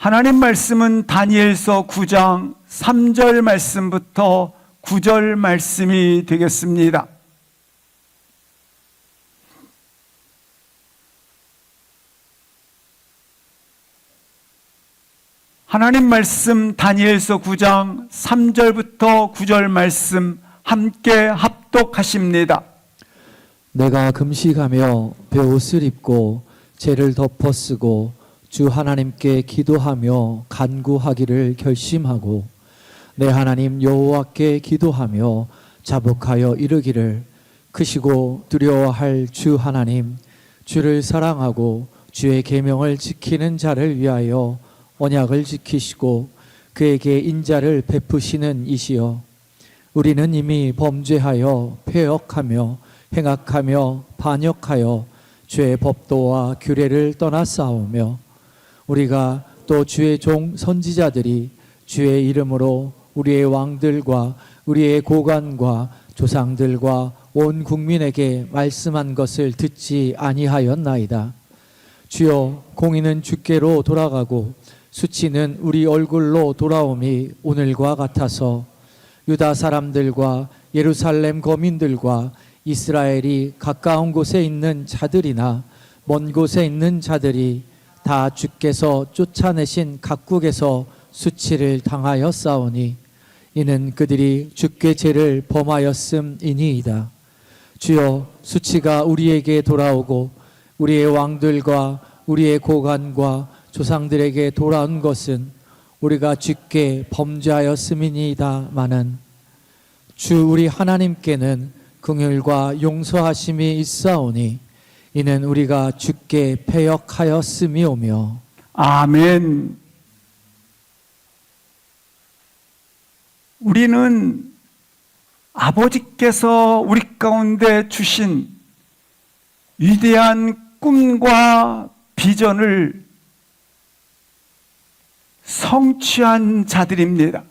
하나님 말씀은 다니엘서 9장 3절 말씀부터 9절 말씀이 되겠습니다. 하나님 말씀 다니엘서 9장 3절부터 9절 말씀 함께 합독하십니다. 내가 금식하며 베옷을 입고 죄를 덮어쓰고 주 하나님께 기도하며 간구하기를 결심하고 내 하나님 여호와께 기도하며 자복하여 이르기를 크시고 두려워할 주 하나님 주를 사랑하고 주의 계명을 지키는 자를 위하여 언약을 지키시고 그에게 인자를 베푸시는 이시여 우리는 이미 범죄하여 패역하며 행악하며 반역하여 주의 법도와 규례를 떠나 싸우며 우리가 또 주의 종 선지자들이 주의 이름으로 우리의 왕들과 우리의 고관과 조상들과 온 국민에게 말씀한 것을 듣지 아니하였나이다. 주여 공의는 주께로 돌아가고 수치는 우리 얼굴로 돌아옴이 오늘과 같아서 유다 사람들과 예루살렘 거민들과 이스라엘이 가까운 곳에 있는 자들이나 먼 곳에 있는 자들이 다 주께서 쫓아내신 각국에서 수치를 당하여 싸우니 이는 그들이 주께 죄를 범하였음이니이다. 주여 수치가 우리에게 돌아오고 우리의 왕들과 우리의 고관과 조상들에게 돌아온 것은 우리가 주께 범죄하였음이니이다마는 주 우리 하나님께는 긍휼과 용서하심이 있사오니 이는 우리가 주께 패역하였음이오며. 아멘. 우리는 아버지께서 우리 가운데 주신 위대한 꿈과 비전을 성취한 자들입니다.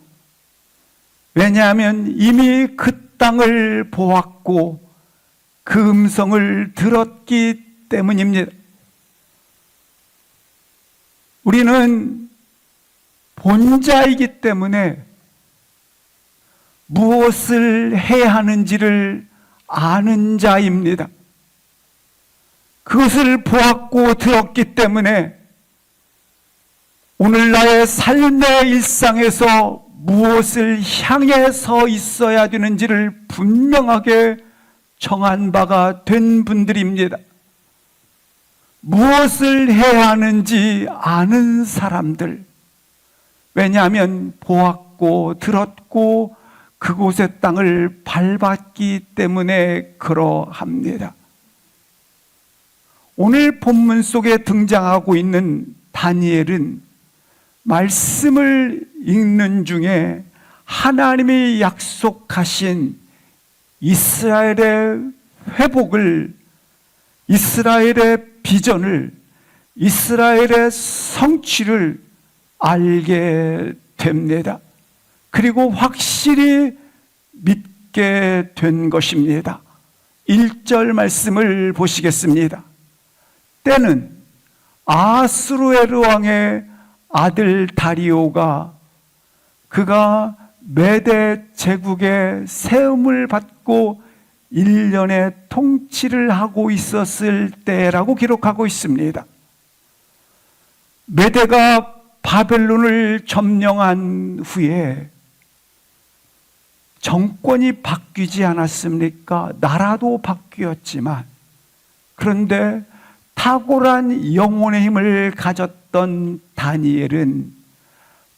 왜냐하면 이미 그 땅을 보았고 그 음성을 들었기 때문입니다. 우리는 본자이기 때문에 무엇을 해야 하는지를 아는 자입니다. 그것을 보았고 들었기 때문에 오늘 나의 삶의 일상에서 무엇을 향해 서 있어야 되는지를 분명하게 정한 바가 된 분들입니다. 무엇을 해야 하는지 아는 사람들. 왜냐하면 보았고 들었고 그곳의 땅을 밟았기 때문에 그러합니다. 오늘 본문 속에 등장하고 있는 다니엘은 말씀을 읽는 중에 하나님이 약속하신 이스라엘의 회복을, 이스라엘의 비전을, 이스라엘의 성취를 알게 됩니다. 그리고 확실히 믿게 된 것입니다. 1절 말씀을 보시겠습니다. 때는 아수르에르 왕의 아들 다리오가 그가 메대 제국의 세움을 받고 1년의 통치를 하고 있었을 때라고 기록하고 있습니다. 메대가 바벨론을 점령한 후에 정권이 바뀌지 않았습니까? 나라도 바뀌었지만 그런데 탁월한 영혼의 힘을 가졌던 다니엘은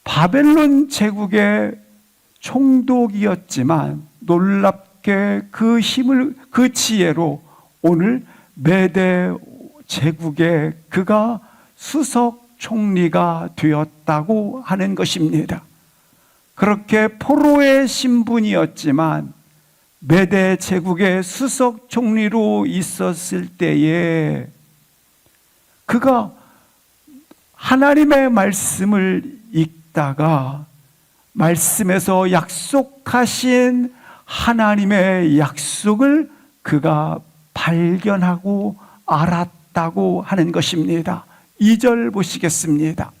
바벨론 제국의 총독이었지만 놀랍게 그 힘을, 그 지혜로 오늘 메대 제국의 그가 수석 총리가 되었다고 하는 것입니다. 그렇게 포로의 신분이었지만 메대 제국의 수석 총리로 있었을 때에 그가 하나님의 말씀을 읽다가 말씀에서 약속하신 하나님의 약속을 그가 발견하고 알았다고 하는 것입니다. 2절 보시겠습니다.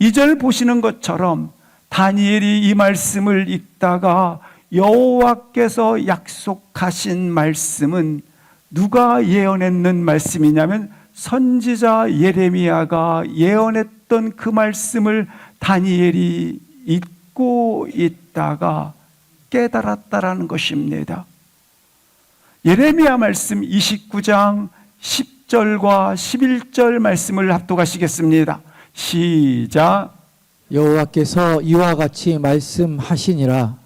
2절 보시는 것처럼 다니엘이 이 말씀을 읽다가 여호와께서 약속하신 말씀은 누가 예언했는 말씀이냐면 선지자 예레미야가 예언했던 그 말씀을 다니엘이 읽고 있다가 깨달았다라는 것입니다. 예레미야 말씀 29장 10절과 11절 말씀을 합독하시겠습니다. 시작. 여호와께서 이와 같이 말씀하시니라.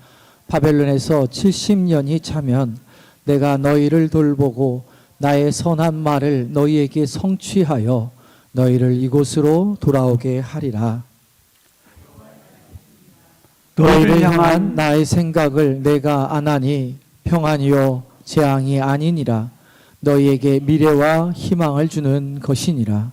바벨론에서 70년이 차면 내가 너희를 돌보고 나의 선한 말을 너희에게 성취하여 너희를 이곳으로 돌아오게 하리라. 너희를 향한 나의 생각을 내가 아나니 평안이요 재앙이 아니니라. 너희에게 미래와 희망을 주는 것이니라.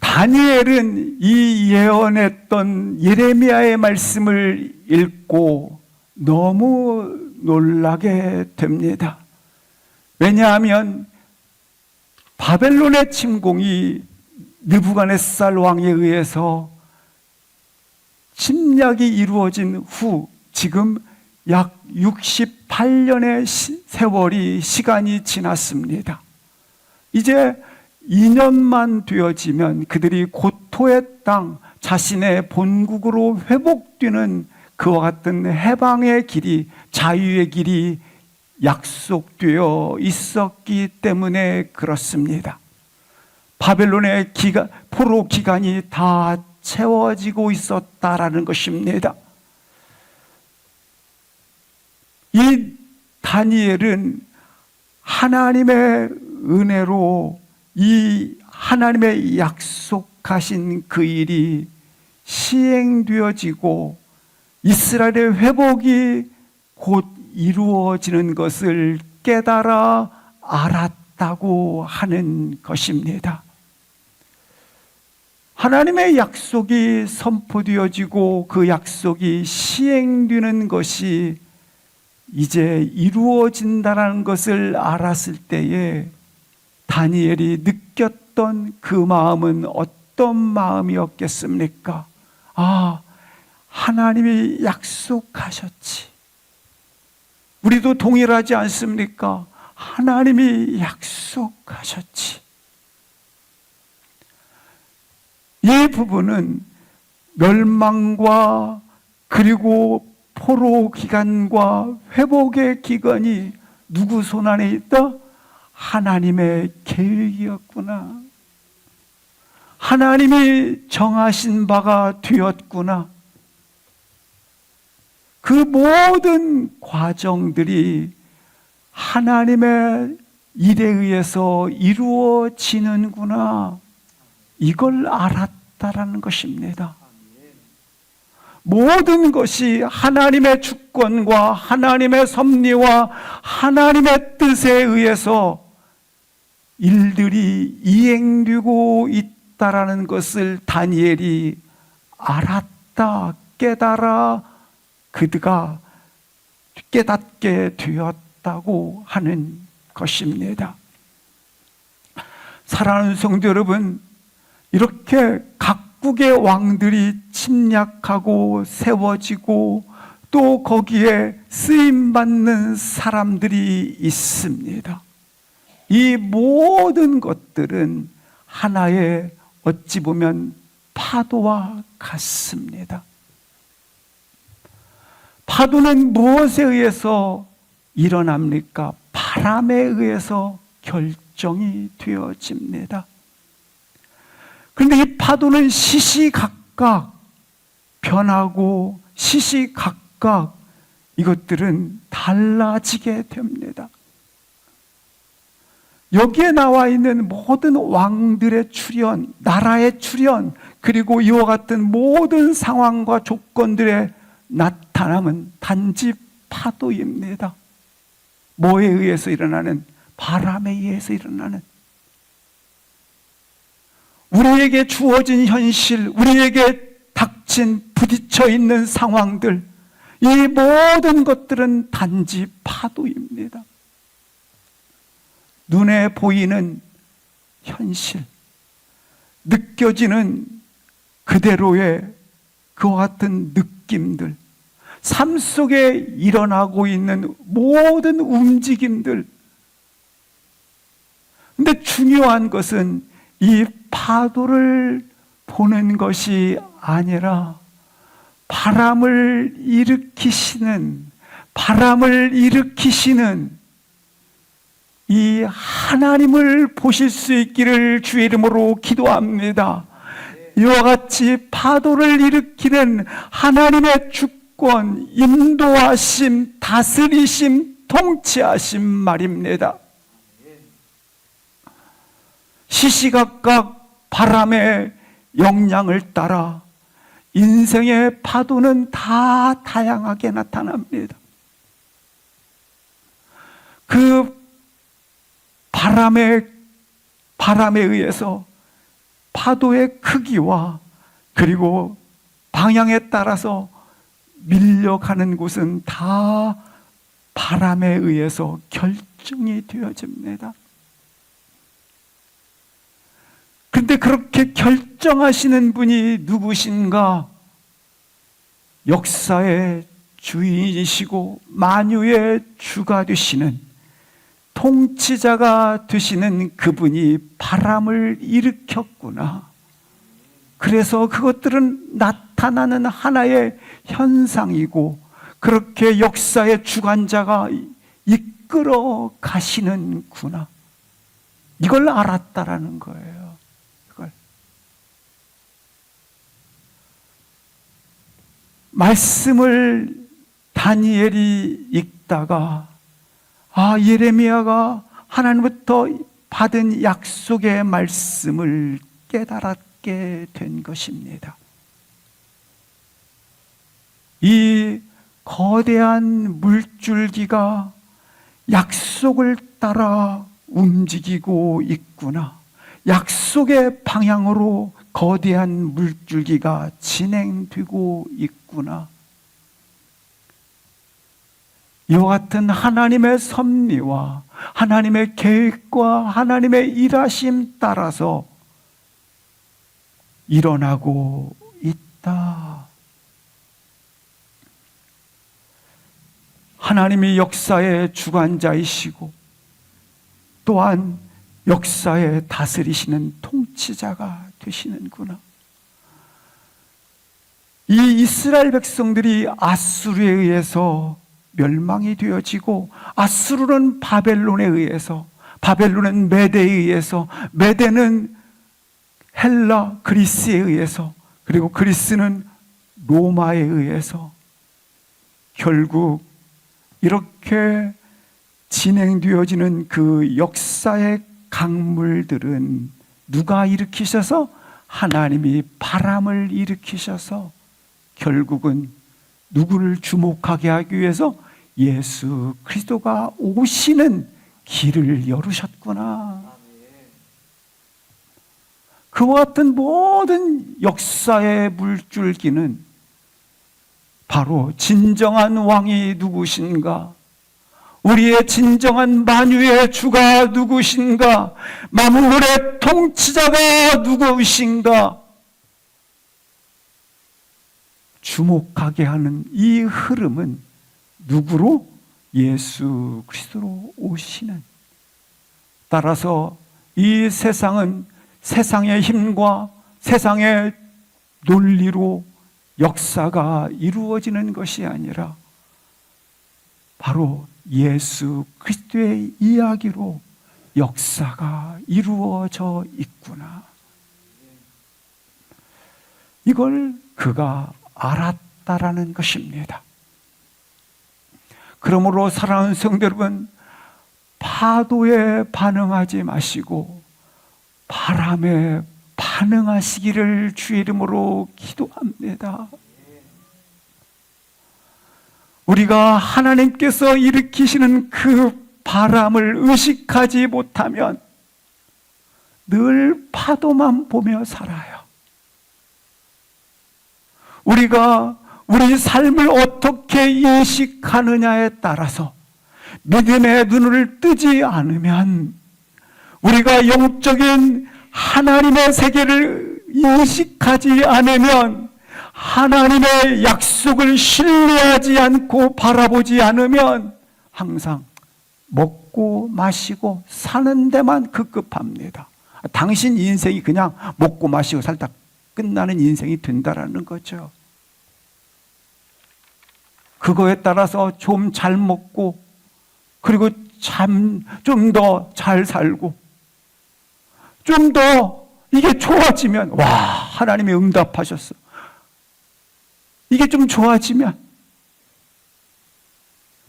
다니엘은 이 예언했던 예레미야의 말씀을 읽고 너무 놀라게 됩니다. 왜냐하면 바벨론의 침공이 느부갓네살 왕에 의해서 침략이 이루어진 후 지금 약 68년의 시간이 지났습니다. 이제 2년만 되어지면 그들이 고토의 땅, 자신의 본국으로 회복되는 그와 같은 해방의 길이, 자유의 길이 약속되어 있었기 때문에 그렇습니다. 바벨론의 포로 기간이 다 채워지고 있었다라는 것입니다. 이 다니엘은 하나님의 은혜로 이 하나님의 약속하신 그 일이 시행되어지고 이스라엘의 회복이 곧 이루어지는 것을 깨달아 알았다고 하는 것입니다. 하나님의 약속이 선포되어지고 그 약속이 시행되는 것이 이제 이루어진다는 것을 알았을 때에 다니엘이 느꼈던 그 마음은 어떤 마음이었겠습니까? 아, 하나님이 약속하셨지. 우리도 동일하지 않습니까? 하나님이 약속하셨지. 이 부분은 멸망과 그리고 포로 기간과 회복의 기간이 누구 손 안에 있다? 하나님의 계획이었구나. 하나님이 정하신 바가 되었구나. 그 모든 과정들이 하나님의 일에 의해서 이루어지는구나. 이걸 알았다라는 것입니다. 모든 것이 하나님의 주권과 하나님의 섭리와 하나님의 뜻에 의해서 일들이 이행되고 있다라는 것을 다니엘이 알았다, 깨달아 그가 깨닫게 되었다고 하는 것입니다. 사랑하는 성도 여러분, 이렇게 각국의 왕들이 침략하고 세워지고 또 거기에 쓰임받는 사람들이 있습니다. 이 모든 것들은 하나의 어찌 보면 파도와 같습니다. 파도는 무엇에 의해서 일어납니까? 바람에 의해서 결정이 되어집니다. 그런데 이 파도는 시시각각 변하고 시시각각 이것들은 달라지게 됩니다. 여기에 나와 있는 모든 왕들의 출현, 나라의 출현, 그리고 이와 같은 모든 상황과 조건들의 나타남은 단지 파도입니다. 뭐에 의해서 일어나는? 바람에 의해서 일어나는. 우리에게 주어진 현실, 우리에게 닥친 부딪혀 있는 상황들, 이 모든 것들은 단지 파도입니다. 눈에 보이는 현실, 느껴지는 그대로의 그와 같은 느낌들, 삶 속에 일어나고 있는 모든 움직임들. 근데 중요한 것은 이 파도를 보는 것이 아니라 바람을 일으키시는 이 하나님을 보실 수 있기를 주의 이름으로 기도합니다. 이와 같이 파도를 일으키는 하나님의 주권, 인도하심, 다스리심, 통치하심 말입니다. 시시각각 바람의 영향을 따라 인생의 파도는 다 다양하게 나타납니다. 그 바람에 의해서 파도의 크기와 그리고 방향에 따라서 밀려가는 곳은 다 바람에 의해서 결정이 되어집니다. 그런데 그렇게 결정하시는 분이 누구신가? 역사의 주인이시고 만유의 주가 되시는, 통치자가 되시는 그분이 바람을 일으켰구나. 그래서 그것들은 나타나는 하나의 현상이고, 그렇게 역사의 주관자가 이끌어 가시는구나. 이걸 알았다라는 거예요. 말씀을 다니엘이 읽다가 예레미야가 하나님부터 받은 약속의 말씀을 깨달았게 된 것입니다. 이 거대한 물줄기가 약속을 따라 움직이고 있구나. 약속의 방향으로 거대한 물줄기가 진행되고 있구나. 이와 같은 하나님의 섭리와 하나님의 계획과 하나님의 일하심 따라서 일어나고 있다. 하나님이 역사의 주관자이시고 또한 역사에 다스리시는 통치자가 되시는구나. 이 이스라엘 백성들이 아수르에 의해서 멸망이 되어지고, 아수르는 바벨론에 의해서, 바벨론은 메대에 의해서, 메대는 헬라 그리스에 의해서, 그리고 그리스는 로마에 의해서 결국 이렇게 진행되어지는 그 역사의 강물들은 누가 일으키셔서? 하나님이 바람을 일으키셔서 결국은 누구를 주목하게 하기 위해서 예수 그리스도가 오시는 길을 열으셨구나. 그와 같은 모든 역사의 물줄기는 바로 진정한 왕이 누구신가? 우리의 진정한 만유의 주가 누구신가? 만물의 통치자가 누구신가? 주목하게 하는 이 흐름은 누구로? 예수 그리스도로 오시는. 따라서 이 세상은 세상의 힘과 세상의 논리로 역사가 이루어지는 것이 아니라 바로 예수 그리스도의 이야기로 역사가 이루어져 있구나. 이걸 그가 알았다라는 것입니다. 그러므로 사랑하는 성도 여러분, 파도에 반응하지 마시고 바람에 반응하시기를 주의 이름으로 기도합니다. 우리가 하나님께서 일으키시는 그 바람을 의식하지 못하면 늘 파도만 보며 살아요. 우리가 우리 삶을 어떻게 인식하느냐에 따라서 믿음의 눈을 뜨지 않으면 우리가 영적인 하나님의 세계를 인식하지 않으면, 하나님의 약속을 신뢰하지 않고 바라보지 않으면 항상 먹고 마시고 사는 데만 급급합니다. 당신 인생이 그냥 먹고 마시고 살다 끝나는 인생이 된다라는 거죠. 그거에 따라서 좀 잘 먹고, 그리고 참 좀 더 잘 살고, 좀 더 이게 좋아지면, 와, 하나님이 응답하셨어. 이게 좀 좋아지면,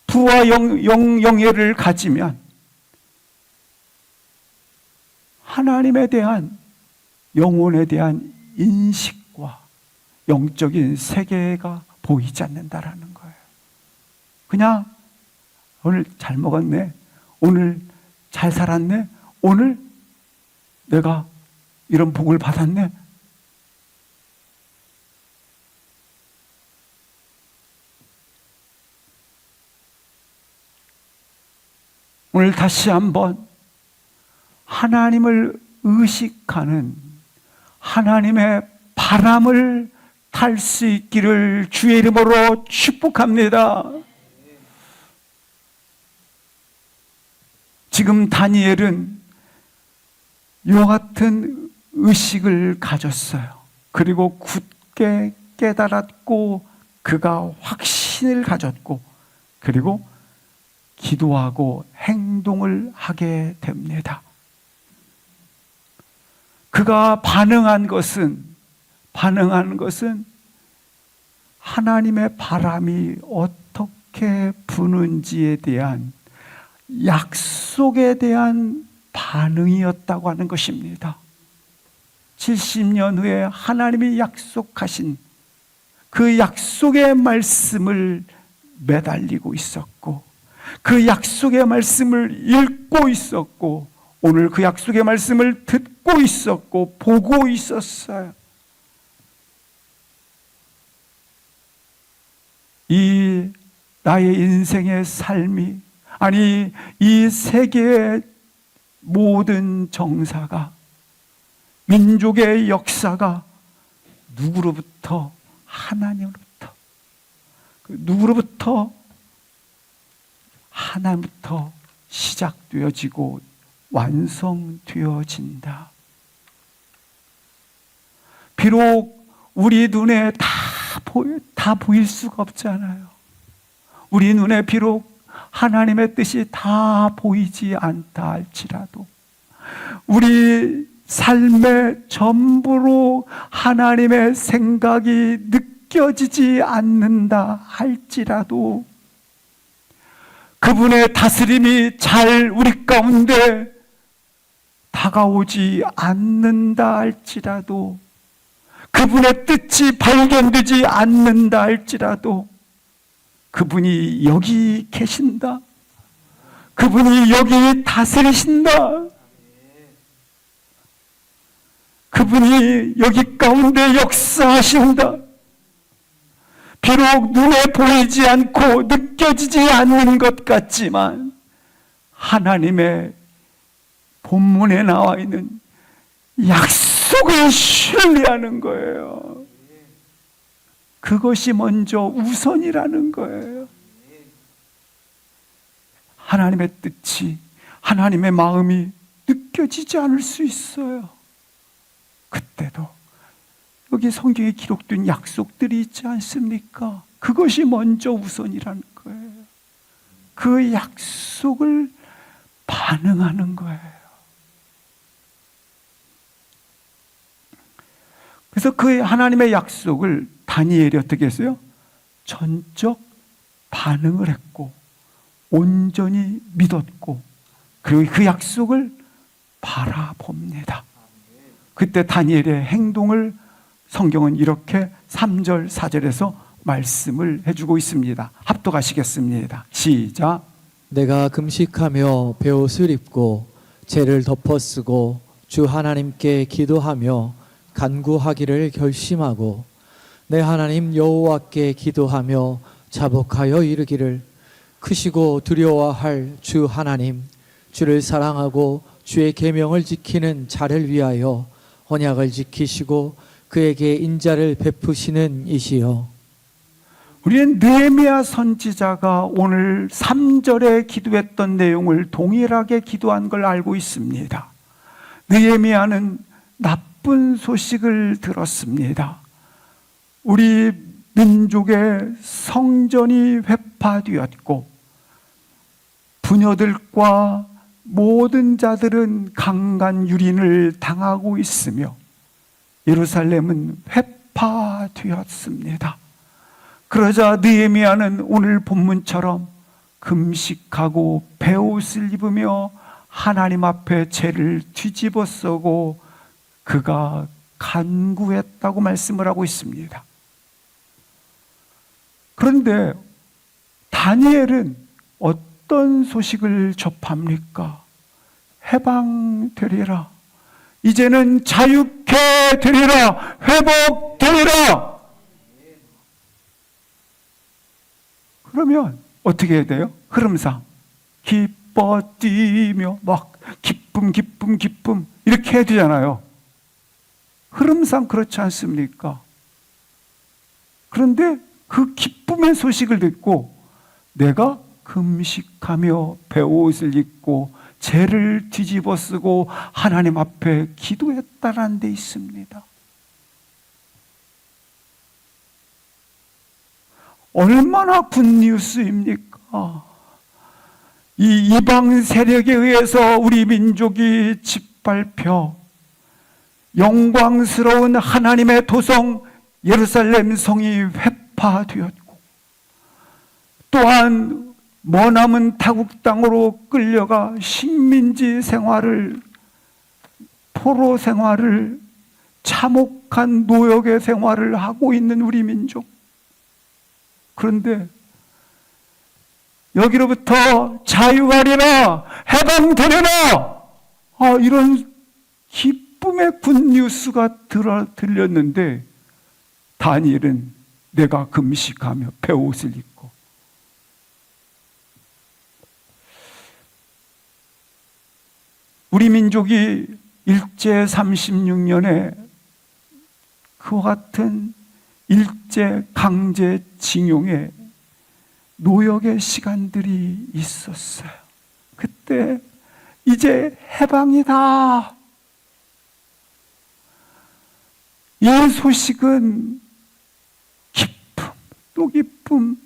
부와 영예를 가지면 하나님에 대한, 영혼에 대한 인식과 영적인 세계가 보이지 않는다라는 거예요. 그냥 오늘 잘 먹었네, 오늘 잘 살았네, 오늘 내가 이런 복을 받았네. 오늘 다시 한번 하나님을 의식하는, 하나님의 바람을 탈 수 있기를 주의 이름으로 축복합니다. 지금 다니엘은 이와 같은 의식을 가졌어요. 그리고 굳게 깨달았고, 그가 확신을 가졌고, 그리고 기도하고 행동을 하게 됩니다. 그가 반응한 것은 하나님의 바람이 어떻게 부는지에 대한 약속에 대한 반응이었다고 하는 것입니다. 70년 후에 하나님이 약속하신 그 약속의 말씀을 매달리고 있었고, 그 약속의 말씀을 읽고 있었고, 오늘 그 약속의 말씀을 듣고 있었고 보고 있었어요. 이 나의 인생의 삶이, 아니 이 세계의 모든 정사가, 민족의 역사가 누구로부터? 하나님으로부터. 누구로부터? 하나님부터 시작되어지고 완성되어진다. 비록 우리 눈에 다 보일 수가 없잖아요. 우리 눈에 비록 하나님의 뜻이 다 보이지 않다 할지라도, 우리 삶의 전부로 하나님의 생각이 느껴지지 않는다 할지라도, 그분의 다스림이 잘 우리 가운데 다가오지 않는다 할지라도, 그분의 뜻이 발견되지 않는다 할지라도, 그분이 여기 계신다, 그분이 여기 다스리신다, 그분이 여기 가운데 역사하신다. 비록 눈에 보이지 않고 느껴지지 않는 것 같지만, 하나님의 본문에 나와 있는 약속을 신뢰하는 거예요. 그것이 먼저 우선이라는 거예요. 하나님의 뜻이, 하나님의 마음이 느껴지지 않을 수 있어요. 그때도 여기 성경에 기록된 약속들이 있지 않습니까? 그것이 먼저 우선이라는 거예요. 그 약속을 반응하는 거예요. 그래서 그 하나님의 약속을 다니엘이 어떻게 했어요? 전적 반응을 했고, 온전히 믿었고, 그리고 그 약속을 바라봅니다. 그때 다니엘의 행동을 성경은 이렇게 3절, 4절에서 말씀을 해주고 있습니다. 합독하시겠습니다. 시작. 내가 금식하며 베옷을 입고 죄를 덮어쓰고 주 하나님께 기도하며 간구하기를 결심하고, 내 하나님 여호와께 기도하며 자복하여 이르기를, 크시고 두려워할 주 하나님, 주를 사랑하고 주의 계명을 지키는 자를 위하여 언약을 지키시고 그에게 인자를 베푸시는 이시여. 우리는 느헤미야 선지자가 오늘 3절에 기도했던 내용을 동일하게 기도한 걸 알고 있습니다. 느헤미야는 나쁜 소식을 들었습니다. 우리 민족의 성전이 회파되었고 부녀들과 모든 자들은 강간 유린을 당하고 있으며 예루살렘은 회파되었습니다. 그러자 느헤미야는 오늘 본문처럼 금식하고 베옷을 입으며 하나님 앞에 죄를 뒤집어 쓰고 그가 간구했다고 말씀을 하고 있습니다. 그런데 다니엘은 어떤 소식을 접합니까? 해방되리라. 이제는 자유케 되리라. 회복되리라. 그러면 어떻게 해야 돼요? 흐름상 기뻐 뛰며 막 기쁨 이렇게 해야 되잖아요. 흐름상 그렇지 않습니까? 그런데 그 기쁨의 소식을 듣고 내가 금식하며 베옷을 입고 죄를 뒤집어 쓰고 하나님 앞에 기도했다라는 데 있습니다. 얼마나 굿뉴스입니까? 이 이방 세력에 의해서 우리 민족이 짓밟혀 영광스러운 하나님의 도성 예루살렘 성이 회파되었고 또한 머나먼 타국 땅으로 끌려가 식민지 생활을 포로 생활을 참혹한 노역의 생활을 하고 있는 우리 민족. 그런데 여기로부터 자유하리라 해방되리라 이런 기쁨의 굿뉴스가 들렸는데 다니엘은 내가 금식하며 베옷을 입고 우리 민족이 일제 36년에 그와 같은 일제 강제 징용의 노역의 시간들이 있었어요. 그때 이제 해방이다. 이 소식은 기쁨, 또 기쁨,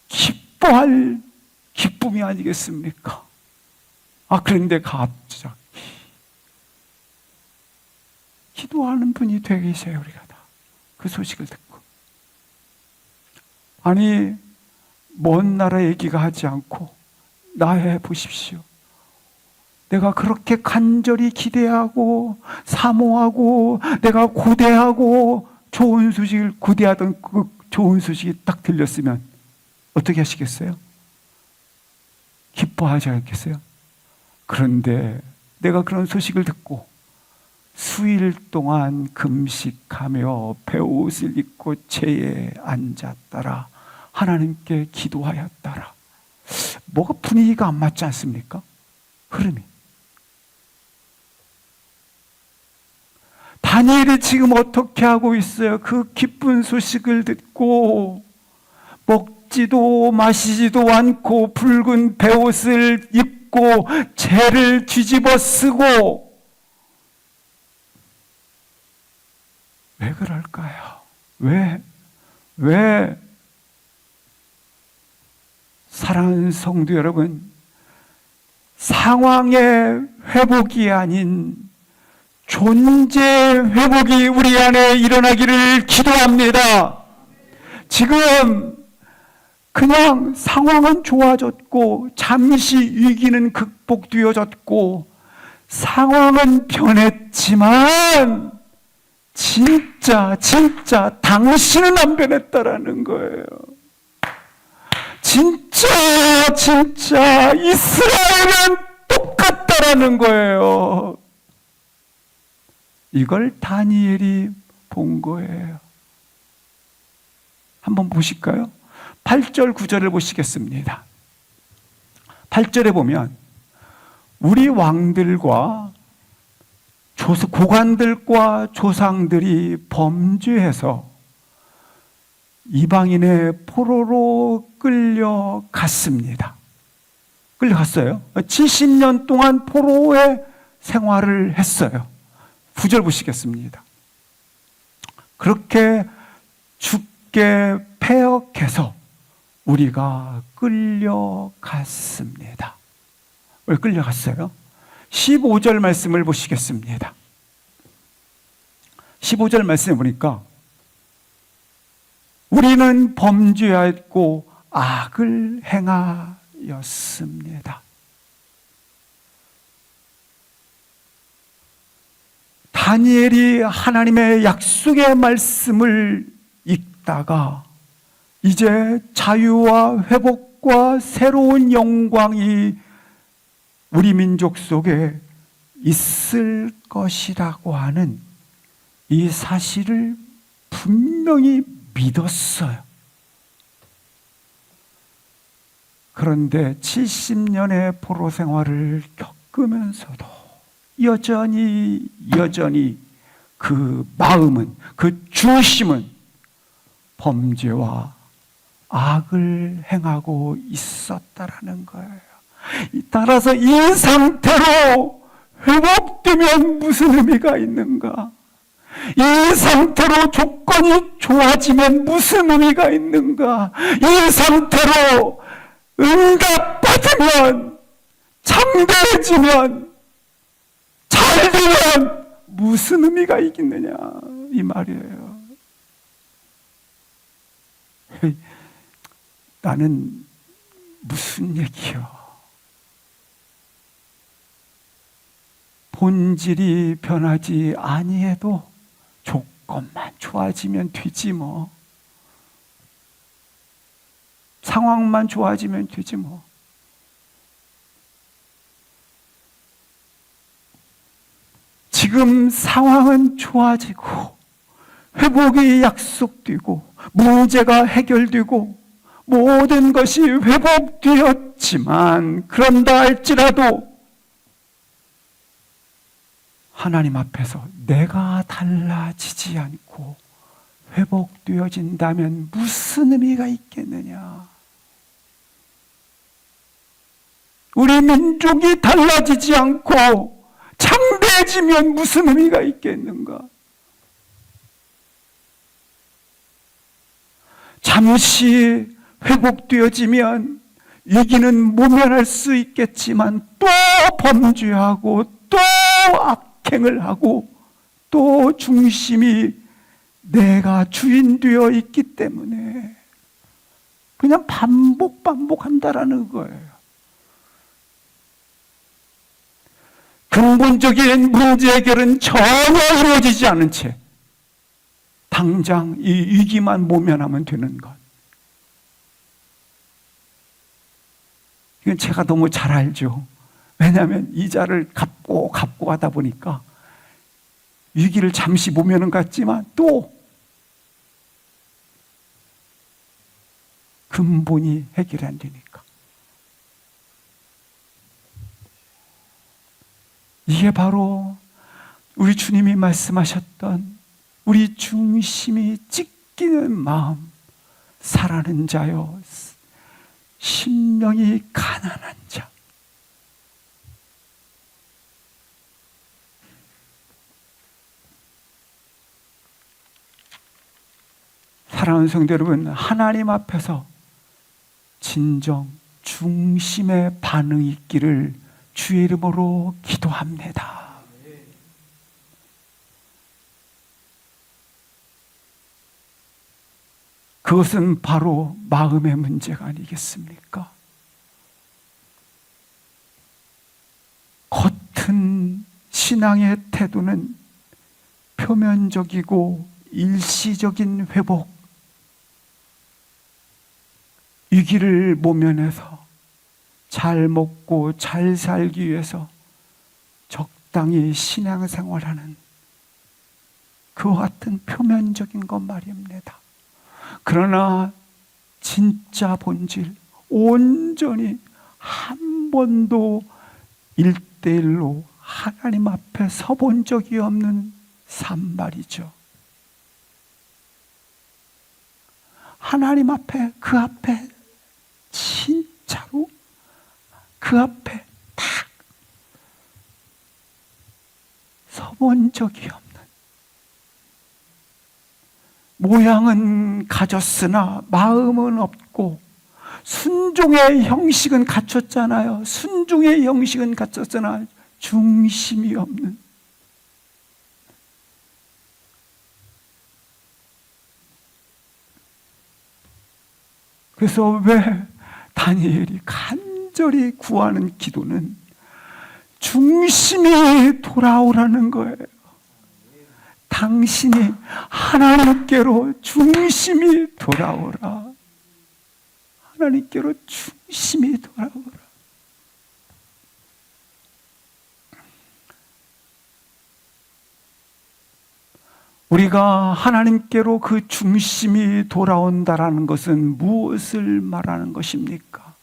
기뻐할 기쁨이 아니겠습니까? 그런데 갑자기 기도하는 분이 되게 계세요. 우리가 다 그 소식을 듣고 먼 나라 얘기가 하지 않고 나해 보십시오. 내가 그렇게 간절히 기대하고 사모하고 내가 고대하고 좋은 소식을 고대하던 그 좋은 소식이 딱 들렸으면 어떻게 하시겠어요? 기뻐하지 않겠어요? 그런데 내가 그런 소식을 듣고 수일 동안 금식하며 베옷을 입고 제에 앉았더라. 하나님께 기도하였더라. 뭐가 분위기가 안 맞지 않습니까? 흐름이. 다니엘이 지금 어떻게 하고 있어요? 그 기쁜 소식을 듣고 먹지도 마시지도 않고 붉은 베옷을 입고 죄를 뒤집어 쓰고 왜 그럴까요? 왜 사랑하는 성도 여러분, 상황의 회복이 아닌 존재 회복이 우리 안에 일어나기를 기도합니다. 지금 그냥 상황은 좋아졌고 잠시 위기는 극복되어졌고 상황은 변했지만 진짜 당신은 안 변했다라는 거예요. 진짜 이스라엘은 똑같다라는 거예요. 이걸 다니엘이 본 거예요. 한번 보실까요? 8절 9절을 보시겠습니다. 8절에 보면 우리 왕들과 고관들과 조상들이 범죄해서 이방인의 포로로 끌려갔습니다. 끌려갔어요. 70년 동안 포로의 생활을 했어요. 9절 보시겠습니다. 그렇게 죽게 패역해서 우리가 끌려갔습니다. 왜 끌려갔어요? 15절 말씀을 보시겠습니다. 15절 말씀에 보니까 우리는 범죄하였고 악을 행하였습니다. 다니엘이 하나님의 약속의 말씀을 읽다가 이제 자유와 회복과 새로운 영광이 우리 민족 속에 있을 것이라고 하는 이 사실을 분명히 믿었어요. 그런데 70년의 포로 생활을 겪으면서도 여전히 그 마음은, 그 중심은 범죄와 악을 행하고 있었다라는 거예요. 따라서 이 상태로 회복되면 무슨 의미가 있는가? 이 상태로 조건이 좋아지면 무슨 의미가 있는가? 이 상태로 응답받으면, 참되어지면, 잘되면 무슨 의미가 있겠느냐 이 말이에요. 나는 무슨 얘기요? 본질이 변하지 아니해도 조건만 좋아지면 되지 뭐. 상황만 좋아지면 되지 뭐. 지금 상황은 좋아지고 회복이 약속되고 문제가 해결되고 모든 것이 회복되었지만 그런다 할지라도 하나님 앞에서 내가 달라지지 않고 회복되어진다면 무슨 의미가 있겠느냐? 우리 민족이 달라지지 않고 창대해지면 무슨 의미가 있겠는가? 잠시 회복되어지면 위기는 모면할 수 있겠지만 또 범죄하고 또 악행을 하고 또 중심이 내가 주인되어 있기 때문에 그냥 반복한다라는 거예요. 근본적인 문제 해결은 전혀 이루어지지 않은 채 당장 이 위기만 모면하면 되는 것. 이건 제가 너무 잘 알죠. 왜냐하면 이자를 갚고 하다 보니까 위기를 잠시 모면은 갔지만 또 근본이 해결이 안 되니까. 이게 바로 우리 주님이 말씀하셨던 우리 중심이 찢기는 마음, 사랑하는 자여, 심령이 가난한 자. 사랑하는 성도 여러분, 하나님 앞에서 진정 중심의 반응이 있기를 주의 이름으로 기도합니다. 그것은 바로 마음의 문제가 아니겠습니까? 겉은 신앙의 태도는 표면적이고 일시적인 회복, 위기를 모면해서 잘 먹고 잘 살기 위해서 적당히 신앙생활하는 그와 같은 표면적인 것 말입니다. 그러나 진짜 본질, 온전히 한 번도 1:1로 하나님 앞에 서본 적이 없는 산말이죠. 하나님 앞에, 그 앞에 진짜로 그 앞에 딱 서본 적이 없는, 모양은 가졌으나 마음은 없고 순종의 형식은 갖췄잖아요. 순종의 형식은 갖췄으나 중심이 없는, 그래서 왜 다니엘이 간절히 구하는 기도는 중심이 돌아오라는 거예요. 당신이 하나님께로 중심이 돌아오라. 하나님께로 중심이 돌아오라. 우리가 하나님께로 그 중심이 돌아온다라는 것은 무엇을 말하는 것입니까?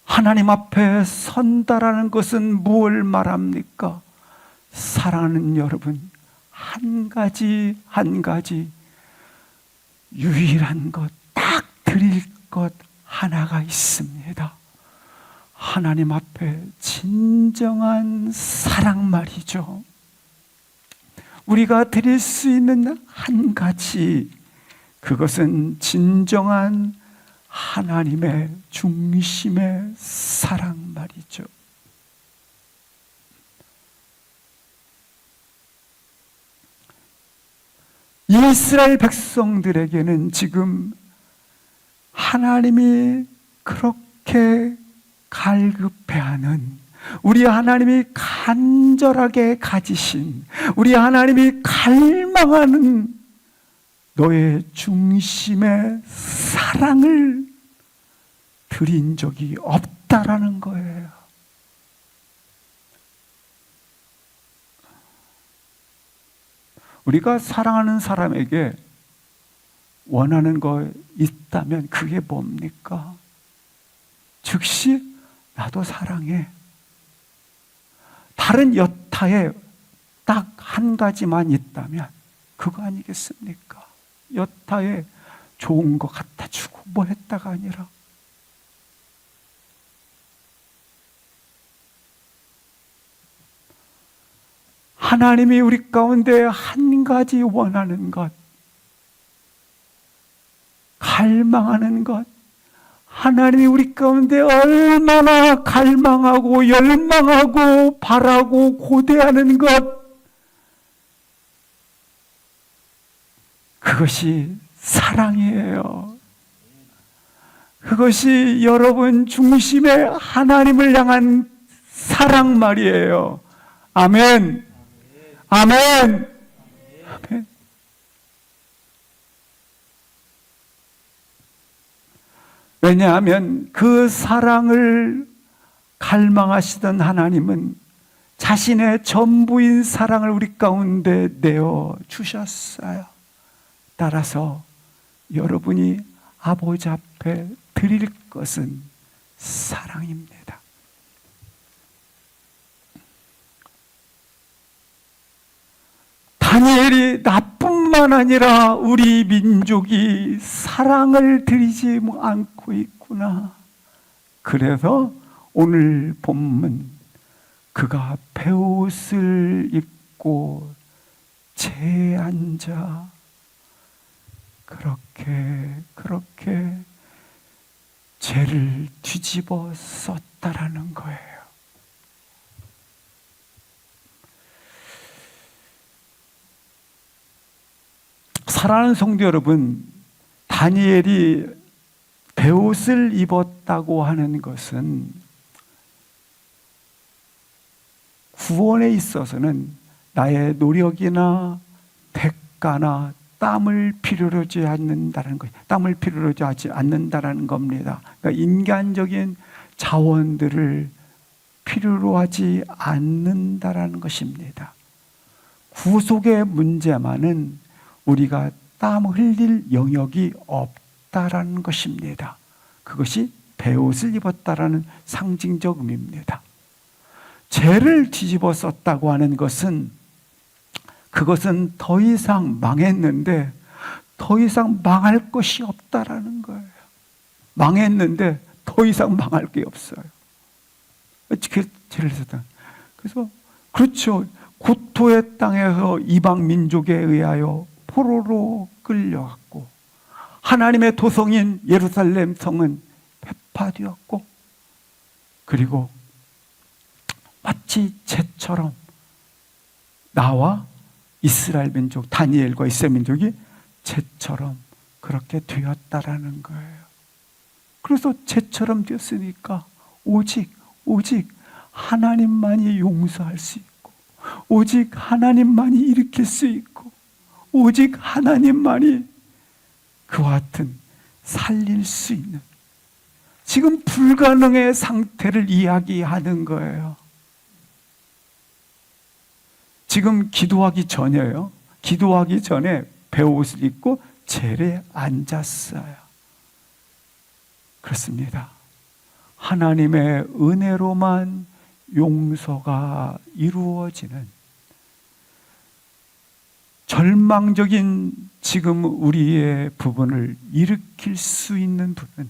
하나님 앞에 선다라는 것은 무엇을 말합니까? 사랑하는 여러분, 한 가지 유일한 것, 딱 드릴 것 하나가 있습니다. 하나님 앞에 진정한 사랑 말이죠. 우리가 드릴 수 있는 한 가지, 그것은 진정한 하나님의 중심의 사랑 말이죠. 이스라엘 백성들에게는 지금 하나님이 그렇게 갈급해하는, 우리 하나님이 간절하게 가지신, 우리 하나님이 갈망하는 너의 중심의 사랑을 드린 적이 없다라는 거예요. 우리가 사랑하는 사람에게 원하는 거 있다면 그게 뭡니까? 즉시 나도 사랑해. 다른 여타에 딱 한 가지만 있다면 그거 아니겠습니까? 여타에 좋은 거 갖다 주고 뭐 했다가 아니라, 하나님이 우리 가운데 한 가지 원하는 것, 갈망하는 것, 하나님이 우리 가운데 얼마나 갈망하고 열망하고 바라고 고대하는 것, 그것이 사랑이에요. 그것이 여러분 중심의 하나님을 향한 사랑 말이에요. 아멘. 아멘. 아멘. 왜냐하면 그 사랑을 갈망하시던 하나님은 자신의 전부인 사랑을 우리 가운데 내어 주셨어요. 따라서 여러분이 아버지 앞에 드릴 것은 사랑입니다. 다니엘이 나뿐만 아니라 우리 민족이 사랑을 드리지 않고 있구나. 그래서 오늘 본문, 그가 베옷을 입고 재에 앉아 그렇게 죄를 뒤집어 썼다라는 거예요. 사랑하는 성도 여러분, 다니엘이 베옷을 입었다고 하는 것은 구원에 있어서는 나의 노력이나 대가나 땀을 필요로 하지 않는다는 것, 땀을 필요로 하지 않는다는 겁니다. 그러니까 인간적인 자원들을 필요로 하지 않는다는 것입니다. 구속의 문제만은 우리가 땀 흘릴 영역이 없다라는 것입니다. 그것이 베옷을 입었다라는 상징적 의미입니다. 죄를 뒤집어 썼다고 하는 것은, 그것은 더 이상 망했는데 더 이상 망할 것이 없다라는 거예요. 망했는데 더 이상 망할 게 없어요. 어떻게 죄를 썼다. 그래서 그렇죠. 고토의 땅에서 이방 민족에 의하여 포로로 끌려갔고, 하나님의 도성인 예루살렘 성은 회파되었고, 그리고 마치 죄처럼 나와 이스라엘 민족, 다니엘과 이스라엘 민족이 죄처럼 그렇게 되었다라는 거예요. 그래서 죄처럼 되었으니까 오직 하나님만이 용서할 수 있고, 오직 하나님만이 일으킬 수 있고, 오직 하나님만이 그와 같은 살릴 수 있는, 지금 불가능의 상태를 이야기하는 거예요. 지금 기도하기 전에요. 기도하기 전에 베옷을 입고 젤에 앉았어요. 그렇습니다. 하나님의 은혜로만 용서가 이루어지는, 절망적인 지금 우리의 부분을 일으킬 수 있는 분은,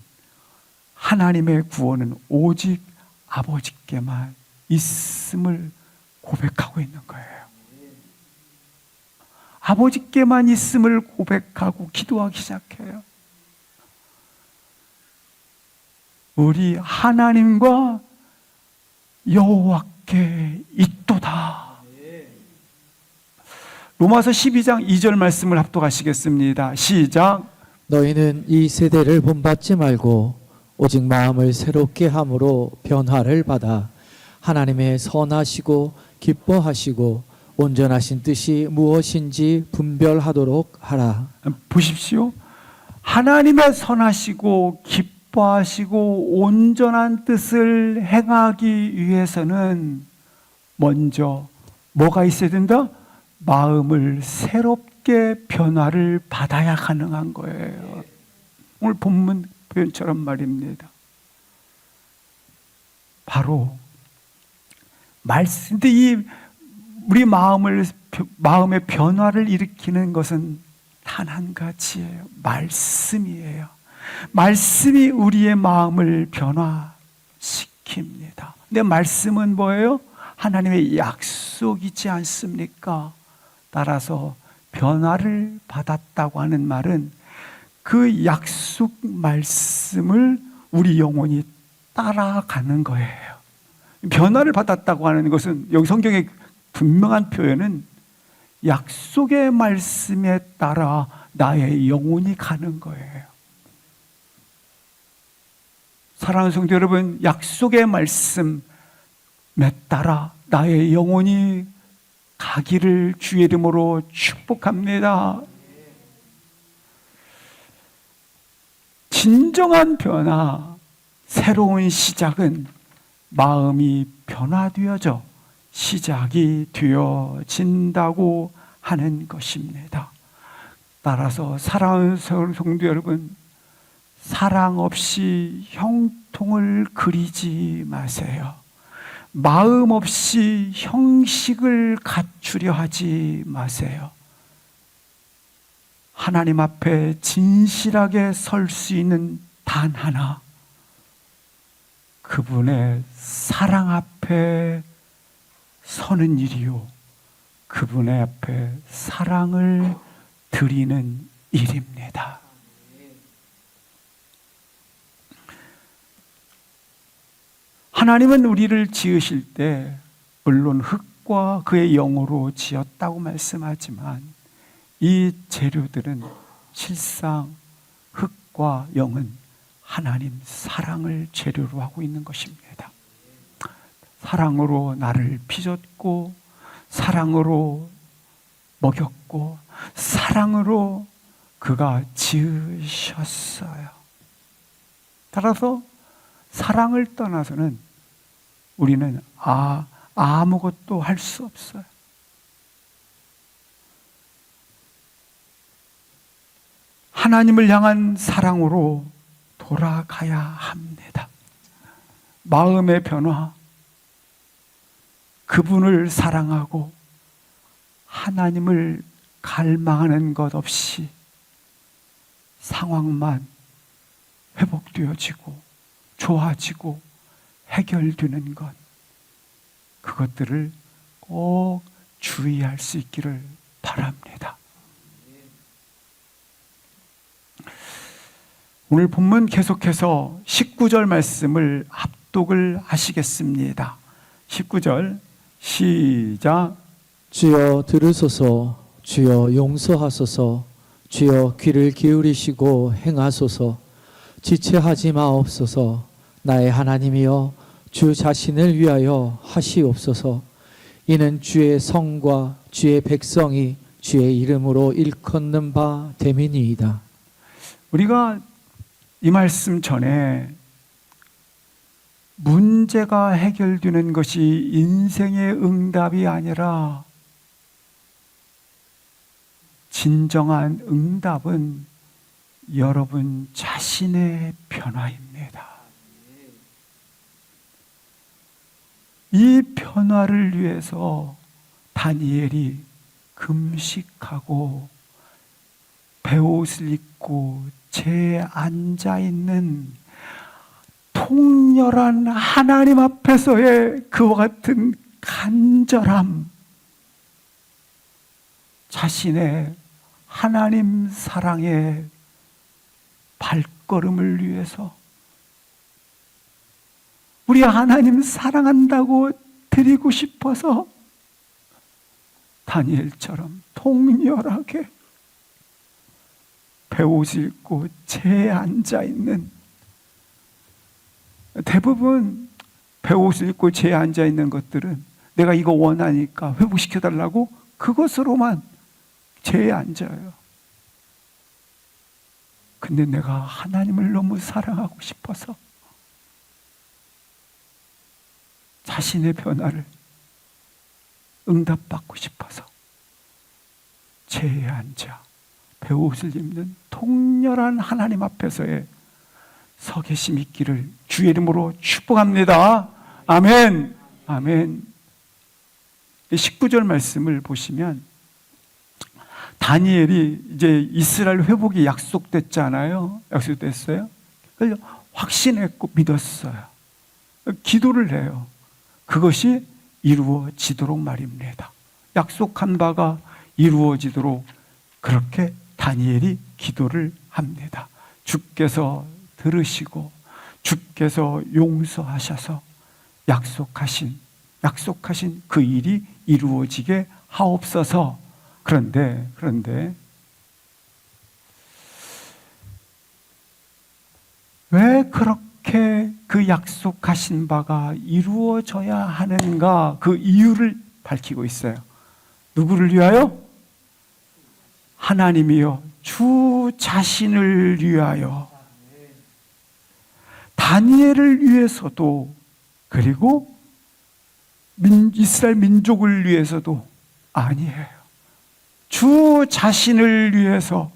하나님의 구원은 오직 아버지께만 있음을 고백하고 있는 거예요. 아버지께만 있음을 고백하고 기도하기 시작해요. 우리 하나님과 여호와께 있도다. 로마서 12장 2절 말씀을 합독하시겠습니다. 시작. 너희는 이 세대를 본받지 말고 오직 마음을 새롭게 함으로 변화를 받아 하나님의 선하시고 기뻐하시고 온전하신 뜻이 무엇인지 분별하도록 하라. 보십시오. 하나님의 선하시고 기뻐하시고 온전한 뜻을 행하기 위해서는 먼저 뭐가 있어야 된다? 마음을 새롭게 변화를 받아야 가능한 거예요. 오늘 본문 표현처럼 말입니다. 바로 말씀인데, 이 우리 마음의 변화를 일으키는 것은 단 한 가지예요. 말씀이에요. 말씀이 우리의 마음을 변화시킵니다. 근데 말씀은 뭐예요? 하나님의 약속이지 않습니까? 따라서 변화를 받았다고 하는 말은 그 약속 말씀을 우리 영혼이 따라가는 거예요. 변화를 받았다고 하는 것은, 여기 성경의 분명한 표현은 약속의 말씀에 따라 나의 영혼이 가는 거예요. 사랑하는 성도 여러분, 약속의 말씀에 따라 나의 영혼이 가기를 주의 이름으로 축복합니다. 진정한 변화, 새로운 시작은 마음이 변화되어져 시작이 되어진다고 하는 것입니다. 따라서 사랑하는 성도 여러분, 사랑 없이 형통을 그리지 마세요. 마음 없이 형식을 갖추려 하지 마세요. 하나님 앞에 진실하게 설 수 있는 단 하나, 그분의 사랑 앞에 서는 일이요, 그분의 앞에 사랑을 드리는 일입니다. 하나님은 우리를 지으실 때 물론 흙과 그의 영으로 지었다고 말씀하지만, 이 재료들은 실상 흙과 영은 하나님 사랑을 재료로 하고 있는 것입니다. 사랑으로 나를 빚었고, 사랑으로 먹였고, 사랑으로 그가 지으셨어요. 따라서 사랑을 떠나서는 우리는 아무것도 할 수 없어요. 하나님을 향한 사랑으로 돌아가야 합니다. 마음의 변화, 그분을 사랑하고 하나님을 갈망하는 것 없이 상황만 회복되어지고 좋아지고 해결되는 것, 그것들을 꼭 주의할 수 있기를 바랍니다. 오늘 본문 계속해서 19절 말씀을 합독을 하시겠습니다. 19절 시작. 주여 들으소서, 주여 용서하소서, 주여 귀를 기울이시고 행하소서. 지체하지 마옵소서. 나의 하나님이여, 주 자신을 위하여 하시옵소서. 이는 주의 성과 주의 백성이 주의 이름으로 일컫는 바 됨이니이다. 우리가 이 말씀 전에 문제가 해결되는 것이 인생의 응답이 아니라 진정한 응답은 여러분 자신의 변화입니다. 이 변화를 위해서 다니엘이 금식하고 베옷을 입고 앉아있는 통렬한 하나님 앞에서의 그와 같은 간절함, 자신의 하나님 사랑의 발걸음을 위해서 우리 하나님 사랑한다고 드리고 싶어서 다니엘처럼 통렬하게 베옷을 입고 앉아있는, 대부분 베옷을 입고 앉아있는 것들은 내가 이거 원하니까 회복시켜달라고 그것으로만 앉아요. 근데 내가 하나님을 너무 사랑하고 싶어서 자신의 변화를 응답받고 싶어서 앉아 베옷을 입는 통렬한 하나님 앞에서의 서 계심 있기를 주의 이름으로 축복합니다. 아멘. 아멘. 19절 말씀을 보시면 다니엘이 이제 이스라엘 회복이 약속됐잖아요. 약속됐어요. 그래서 확신했고 믿었어요. 기도를 해요. 그것이 이루어지도록 말입니다. 약속한 바가 이루어지도록 그렇게 다니엘이 기도를 합니다. 주께서 들으시고 주께서 용서하셔서 약속하신 그 일이 이루어지게 하옵소서. 그런데 왜 그렇게 그 약속하신 바가 이루어져야 하는가, 그 이유를 밝히고 있어요. 누구를 위하여? 하나님이요, 주 자신을 위하여, 다니엘을 위해서도, 그리고 이스라엘 민족을 위해서도 아니에요. 주 자신을 위해서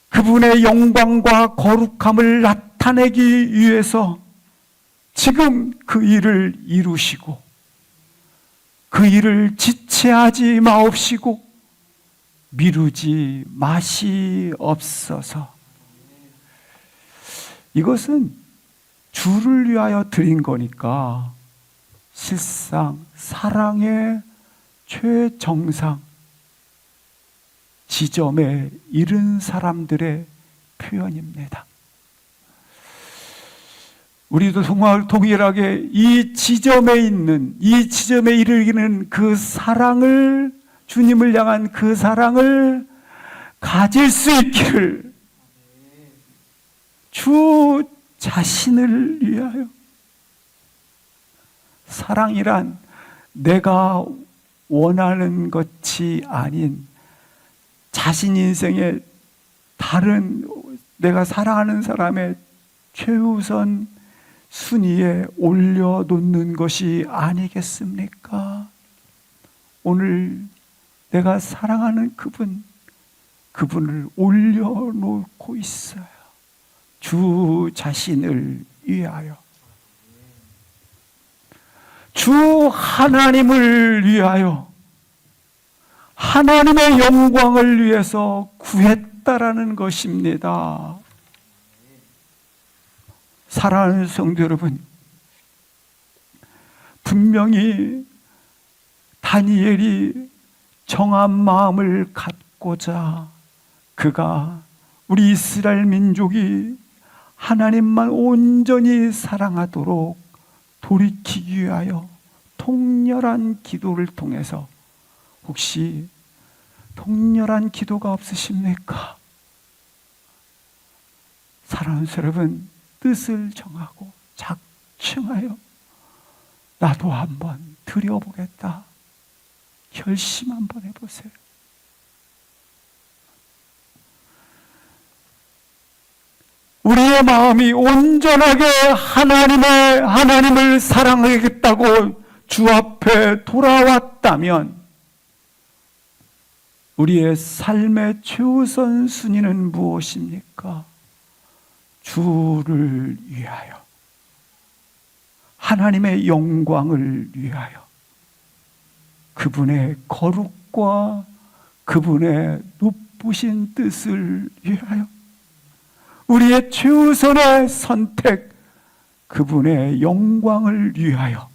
그분의 영광과 거룩함을 나타내기 위해서 지금 그 일을 이루시고 그 일을 지체하지 마옵시고 미루지 마시옵소서. 이것은 주를 위하여 드린 거니까 실상 사랑의 최정상 지점에 이른 사람들의 표현입니다. 우리도 동일하게 이 지점에 이르기는 그 사랑을, 주님을 향한 그 사랑을 가질 수 있기를, 주 자신을 위하여. 사랑이란 내가 원하는 것이 아닌 자신 인생의 다른 내가 사랑하는 사람의 최우선 순위에 올려놓는 것이 아니겠습니까? 오늘 내가 사랑하는 그분을 올려놓고 있어요. 주 자신을 위하여. 주 하나님을 위하여, 하나님의 영광을 위해서 구했다라는 것입니다. 사랑하는 성도 여러분, 분명히 다니엘이 정한 마음을 갖고자 그가 우리 이스라엘 민족이 하나님만 온전히 사랑하도록 돌이키기 위하여 통렬한 기도를 통해서, 혹시 통렬한 기도가 없으십니까? 사랑하는 여러분, 뜻을 정하고 작정하여 나도 한번 드려보겠다 결심 한번 해보세요. 우리의 마음이 온전하게 하나님을 사랑하겠다고 주 앞에 돌아왔다면 우리의 삶의 최우선 순위는 무엇입니까? 주를 위하여, 하나님의 영광을 위하여, 그분의 거룩과 그분의 높으신 뜻을 위하여, 우리의 최우선의 선택, 그분의 영광을 위하여.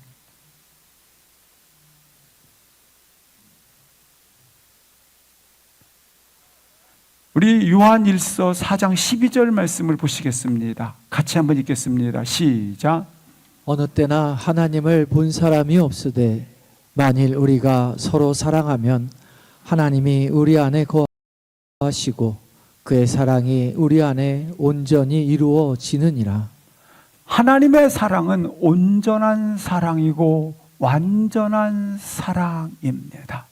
우리 요한일서 4장 12절 말씀을 보시겠습니다. 같이 한번 읽겠습니다. 시작. 어느 때나 하나님을 본 사람이 없으되 만일 우리가 서로 사랑하면 하나님이 우리 안에 거하시고 그의 사랑이 우리 안에 온전히 이루어지느니라. 하나님의 사랑은 온전한 사랑이고 완전한 사랑입니다.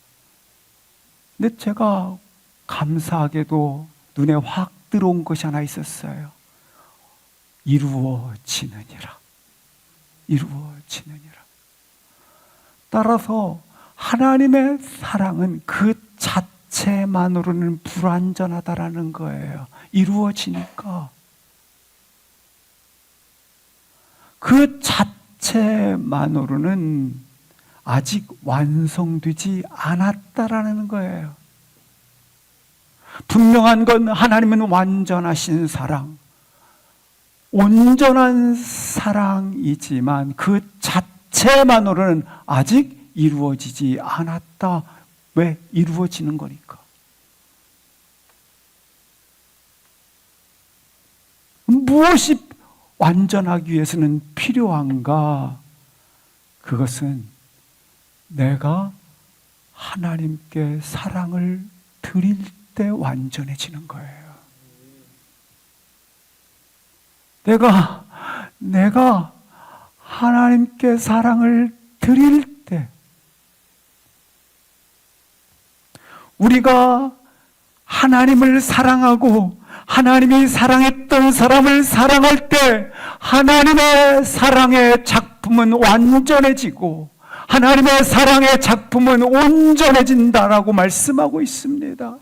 근데 제가 감사하게도 눈에 확 들어온 것이 하나 있었어요. 이루어지느니라. 이루어지느니라. 따라서 하나님의 사랑은 그 자체만으로는 불완전하다라는 거예요. 이루어지니까. 그 자체만으로는 아직 완성되지 않았다라는 거예요. 분명한 건 하나님은 완전하신 사랑, 온전한 사랑이지만 그 자체만으로는 아직 이루어지지 않았다. 왜? 이루어지는 거니까. 무엇이 완전하기 위해서는 필요한가? 그것은 내가 하나님께 사랑을 드릴 때 완전해지는 거예요. 내가 하나님께 사랑을 드릴 때, 우리가 하나님을 사랑하고 하나님이 사랑했던 사람을 사랑할 때 하나님의 사랑의 작품은 완전해지고 하나님의 사랑의 작품은 온전해진다라고 말씀하고 있습니다.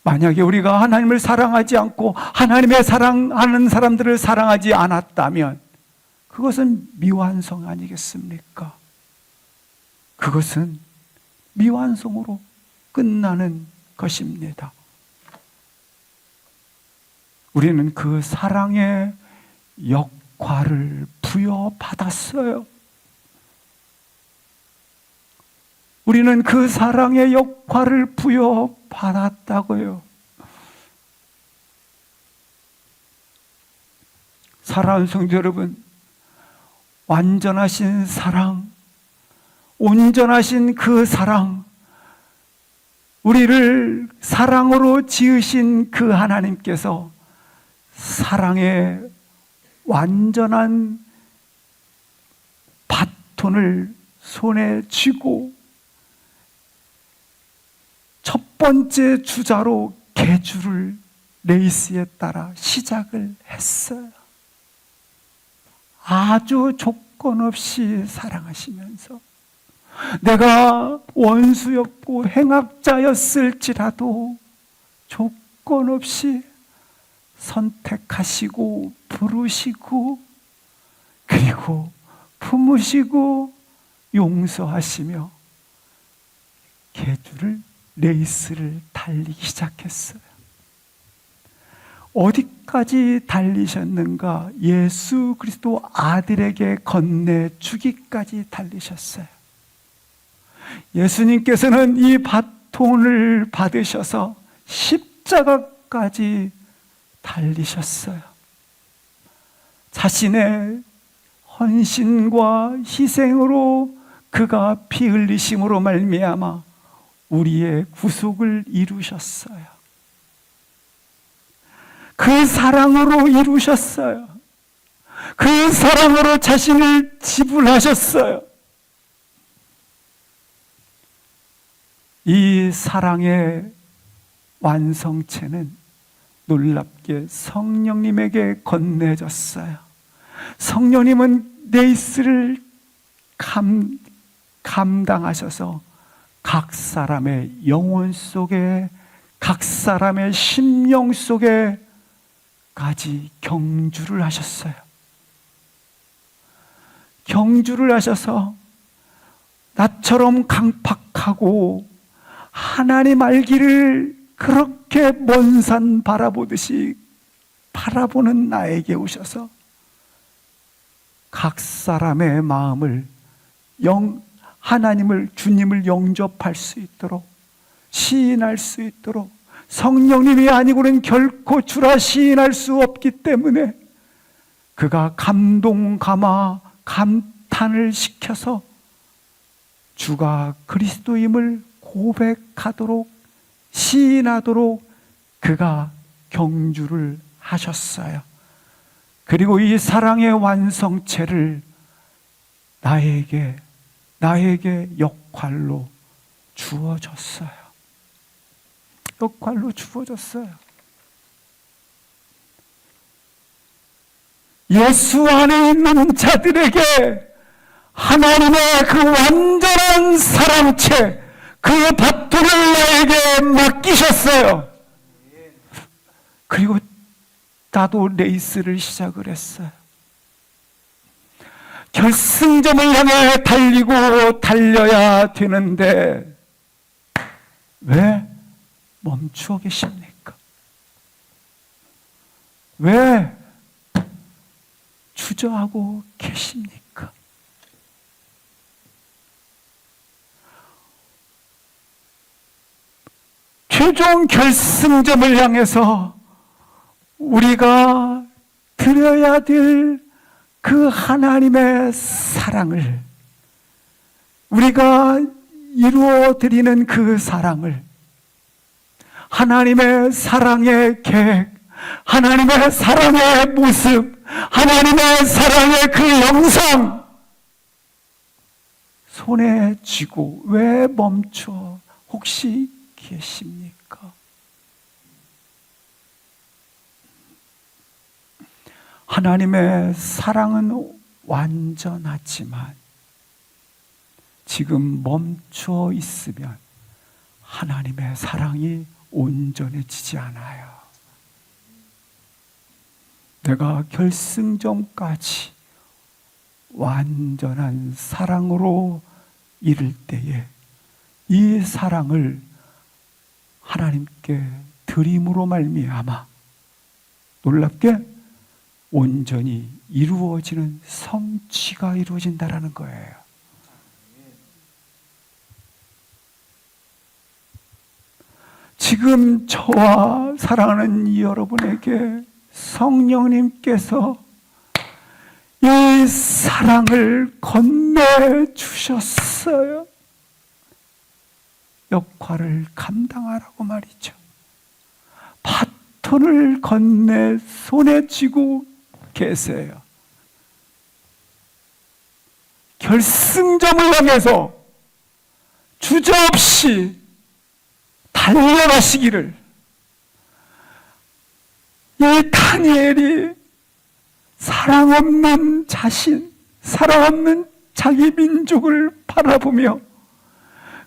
만약에 우리가 하나님을 사랑하지 않고 하나님의 사랑하는 사람들을 사랑하지 않았다면 그것은 미완성 아니겠습니까? 그것은 미완성으로 끝나는 것입니다. 우리는 그 사랑의 역할을 부여받았어요. 우리는 그 사랑의 역할을 부여받았다고요. 사랑하는 성도 여러분, 완전하신 사랑, 온전하신 그 사랑, 우리를 사랑으로 지으신 그 하나님께서 사랑의 완전한 바톤을 손에 쥐고 첫 번째 주자로 계주를 레이스에 따라 시작을 했어요. 아주 조건 없이 사랑하시면서 내가 원수였고 행악자였을지라도 조건 없이 선택하시고 부르시고 그리고 품으시고 용서하시며 계주를 레이스를 달리기 시작했어요. 어디까지 달리셨는가? 예수 그리스도 아들에게 건네주기까지 달리셨어요. 예수님께서는 이 바톤을 받으셔서 십자가까지 달리셨어요. 자신의 헌신과 희생으로 그가 피 흘리심으로 말미암아 우리의 구속을 이루셨어요. 그 사랑으로 이루셨어요. 그 사랑으로 자신을 지불하셨어요. 이 사랑의 완성체는 놀랍게 성령님에게 건네졌어요. 성령님은 레이스를 감당하셔서 각 사람의 영혼 속에, 각 사람의 심령 속에까지 경주를 하셨어요. 경주를 하셔서 나처럼 강팍하고 하나님 알기를 그렇게 먼 산 바라보듯이 바라보는 나에게 오셔서 각 사람의 마음을 하나님을, 주님을 영접할 수 있도록, 시인할 수 있도록, 성령님이 아니고는 결코 주라 시인할 수 없기 때문에 그가 감탄을 시켜서 주가 그리스도임을 고백하도록, 시인하도록 그가 경주를 하셨어요. 그리고 이 사랑의 완성체를 나에게 역할로 주어졌어요. 역할로 주어졌어요. 예수 안에 있는 자들에게 하나님의 그 완전한 사랑체, 그 바톤을 나에게 맡기셨어요. 그리고 나도 레이스를 시작을 했어요. 결승점을 향해 달려야 되는데 왜 멈추어 계십니까? 왜 주저하고 계십니까? 최종 결승점을 향해서 우리가 드려야 될 그 하나님의 사랑을, 우리가 이루어 드리는 그 사랑을, 하나님의 사랑의 계획, 하나님의 사랑의 모습, 하나님의 사랑의 그 영상 손에 쥐고 왜 멈춰 혹시 계십니까? 하나님의 사랑은 완전하지만 지금 멈춰 있으면 하나님의 사랑이 온전해지지 않아요. 내가 결승점까지 완전한 사랑으로 이를 때에 이 사랑을 하나님께 드림으로 말미암아 놀랍게 온전히 이루어지는 성취가 이루어진다라는 거예요. 지금 저와 사랑하는 여러분에게 성령님께서 이 사랑을 건네주셨어요. 역할을 감당하라고 말이죠. 바톤을 건네 손에 쥐고 계세요. 결승점을 향해서 주저없이 달려가시기를, 이 다니엘이 사랑 없는 자신, 사랑 없는 자기 민족을 바라보며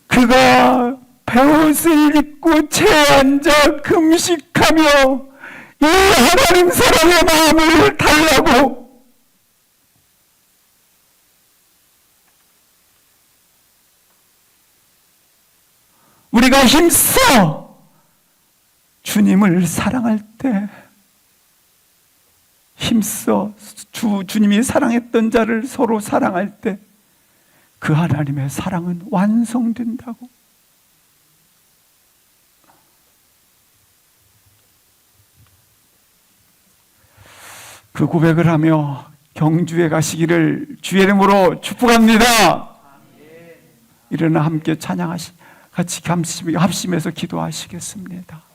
그가 베옷을 입고 채에 앉아 금식하며 이 하나님 사랑의 마음을 달라고 우리가 힘써 주님을 사랑할 때, 힘써 주님이 사랑했던 자를 서로 사랑할 때 그 하나님의 사랑은 완성된다고. 그 고백을 하며 경주에 가시기를 주의 이름으로 축복합니다. 일어나 함께 찬양하시, 같이 합심해서 기도하시겠습니다.